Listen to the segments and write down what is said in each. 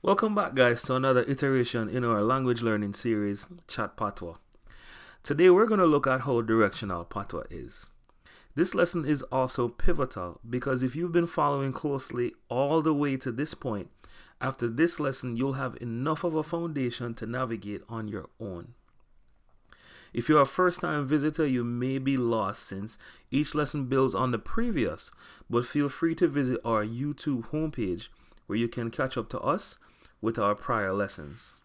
Welcome back, guys, to another iteration in our language learning series, Chat Patwah. Today, we're going to look at how directional Patwa is. This lesson is also pivotal because if you've been following closely all the way to this point, after this lesson, you'll have enough of a foundation to navigate on your own. If you're a first-time visitor, you may be lost since each lesson builds on the previous, but feel free to visit our YouTube homepage where you can catch up to us with our prior lessons.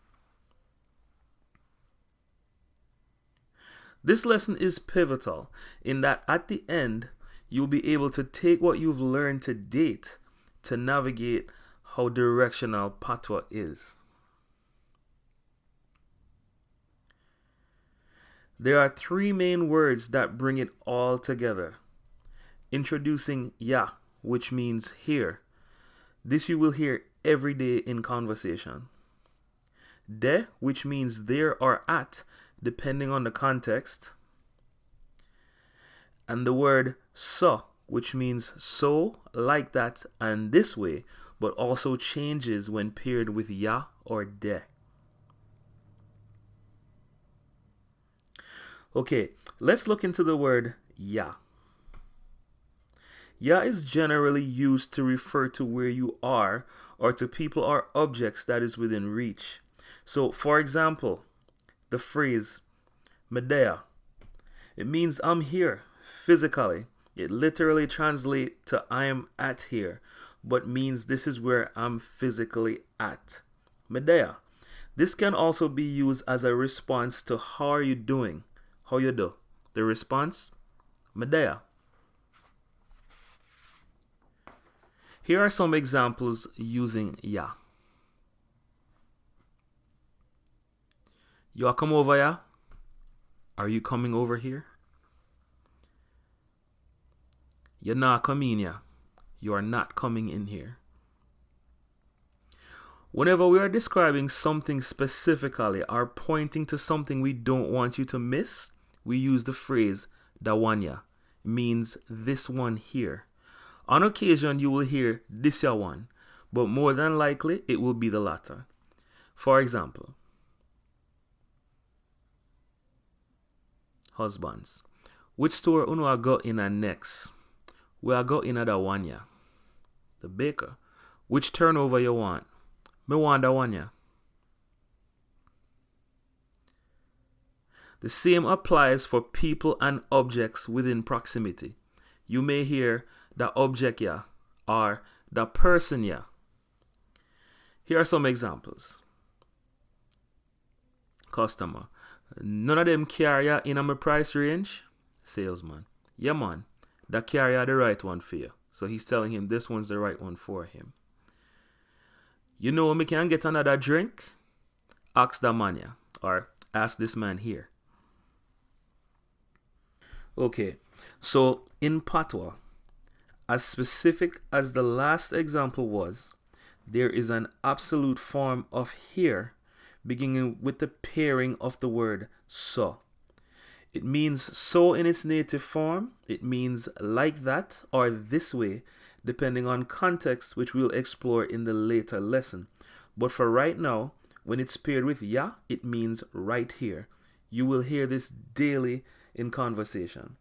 This lesson is pivotal in that at the end, you'll be able to take what you've learned to date to navigate how directional Patwa is. There are three main words that bring it all together. Introducing ya, which means here. This you will hear every day in conversation. De, which means there or at, depending on the context. And the word so, which means so, like that, and this way, but also changes when paired with ya or de. Okay, let's look into the word ya. Ya is generally used to refer to where you are or to people or objects that is within reach. So, for example, the phrase Medea. It means I'm here physically. It literally translates to I am at here, but means this is where I'm physically at. Medea. This can also be used as a response to how are you doing? How you do? The response, Medea. Here are some examples using ya. You are come over ya? Are you coming over here? You're not coming ya. You are not coming in here. Whenever we are describing something specifically or pointing to something we don't want you to miss, we use the phrase Diwaniyah. It means this one here. On occasion, you will hear this ya one, but more than likely, it will be the latter. For example, husbands. Which store uno a go in a next? We a go in a Diwaniyah. The baker. Which turnover you want? Me want Diwaniyah. The same applies for people and objects within proximity. You may hear the object ya or the person ya. Here are some examples. Customer. None of them carry ya in my price range. Salesman. Yeah man, that carry ya the right one for you. So he's telling him this one's the right one for him. You know me can get another drink? Ask the man ya, or ask this man here. Okay, so in Patwa, as specific as the last example was, there is an absolute form of here beginning with the pairing of the word so. It means so in its native form. It means like that or this way, depending on context, which we'll explore in the later lesson. But for right now, when it's paired with ya, it means right here. You will hear this daily in conversation.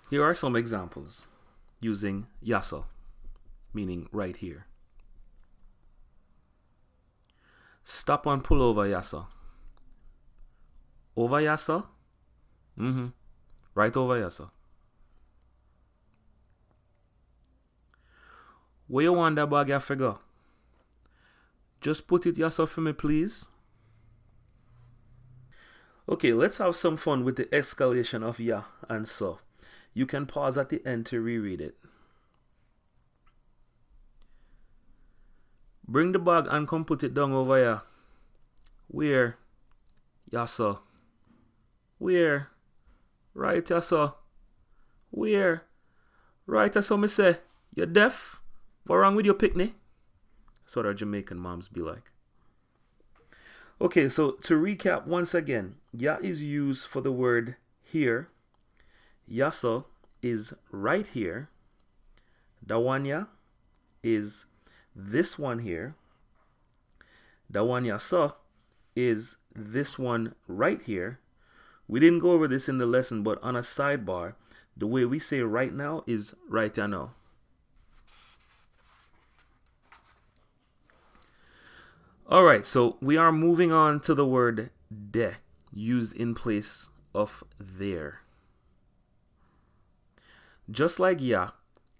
Here are some examples using yaso, meaning right here. Stop and pull over yaso. Over yaso? Right over yaso. Where you want that bag ya figure? Just put it yaso for me, please. Okay, let's have some fun with the escalation of ya and so. You can pause at the end to reread it. Bring the bag and come put it down over here. Where? Yaso. Where? Right, yaso. Where? Right, yaso, me say. You deaf? What wrong with your picnic? That's what our Jamaican moms be like. Okay, so to recap once again, ya is used for the word here. Yaso is right here. Diwaniyah is this one here. Diwaniyah so is this one right here. We didn't go over this in the lesson, but on a sidebar, the way we say right now is right now. Alright, so we are moving on to the word de, used in place of there. Just like ya,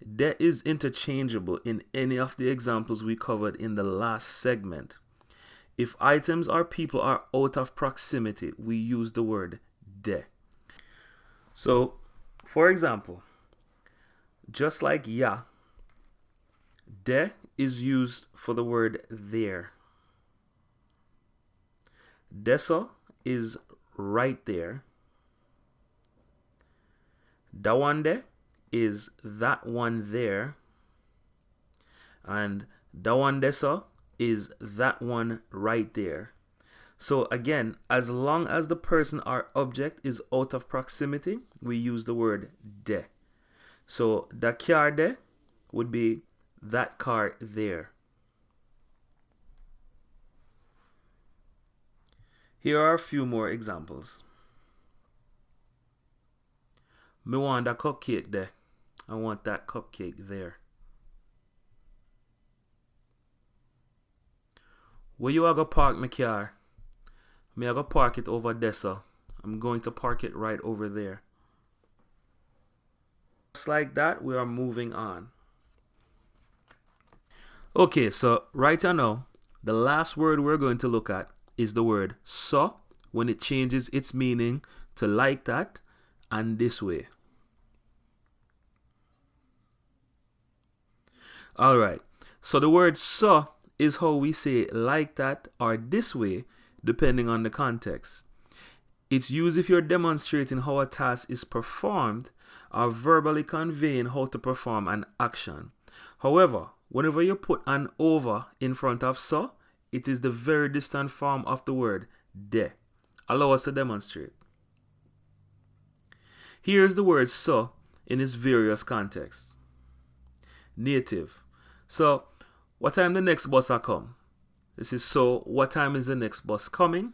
de is interchangeable in any of the examples we covered in the last segment. If items or people are out of proximity, we use the word de. So, for example, just like ya, de is used for the word there. Deso is right there. Dawande is that one there. And dawandeso is that one right there. So again, as long as the person or object is out of proximity, we use the word de. So da car de would be that car there. Here are a few more examples. Me want a cupcake there. I want that cupcake there. Where you are going to park my car? Me I go park it over there, so I'm going to park it right over there. Just like that, we are moving on. Okay, so right now, the last word we're going to look at is the word so, when it changes its meaning to like that and this way. Alright, so the word so is how we say like that or this way depending on the context. It's used if you're demonstrating how a task is performed or verbally conveying how to perform an action. However, whenever you put an over in front of so, it is the very distant form of the word de. Allow us to demonstrate. Here's the word so in its various contexts. Native. So, what time the next bus will come? This is so, what time is the next bus coming?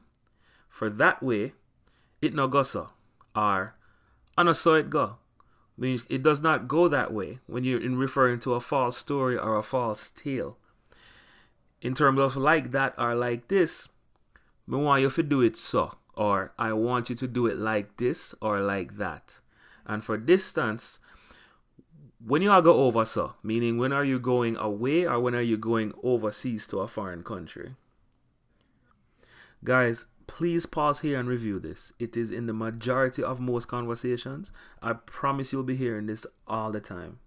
For that way, it no go so. Or, I no saw it go. Means it does not go that way when you're referring to a false story or a false tale. In terms of like that or like this, me want you to do it so. Or, I want you to do it like this or like that. And for distance, when you are go over so, meaning when are you going away or when are you going overseas to a foreign country? Guys, please pause here and review this. It is in the majority of most conversations. I promise you'll be hearing this all the time.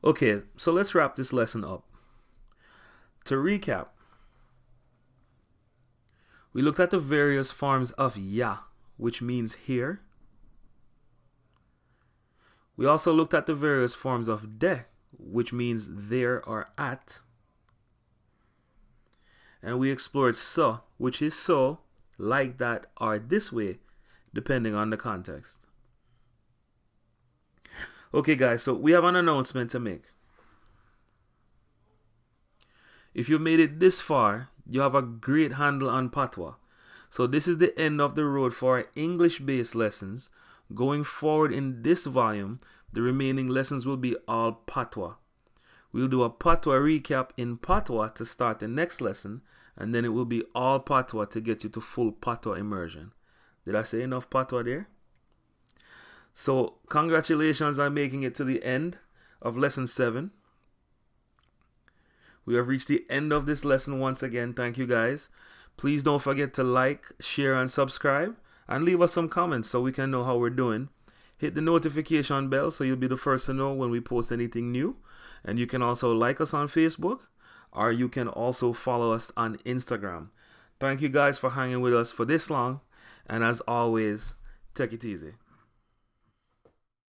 Okay, so let's wrap this lesson up. To recap, we looked at the various forms of ya, which means here. We also looked at the various forms of de, which means there or at. And we explored so, which is so, like that, or this way, depending on the context. Okay guys, so we have an announcement to make. If you made it this far, you have a great handle on Patwa. So this is the end of the road for our English-based lessons. Going forward in this volume, the remaining lessons will be all Patwa. We'll do a Patwa recap in Patwa to start the next lesson, and then it will be all Patwa to get you to full Patwa immersion. Did I say enough Patwa there? So, congratulations on making it to the end of lesson 7. We have reached the end of this lesson once again. Thank you guys. Please don't forget to like, share, and subscribe. And leave us some comments so we can know how we're doing. Hit the notification bell so you'll be the first to know when we post anything new. And you can also like us on Facebook, or you can also follow us on Instagram. Thank you guys for hanging with us for this long. And as always, take it easy.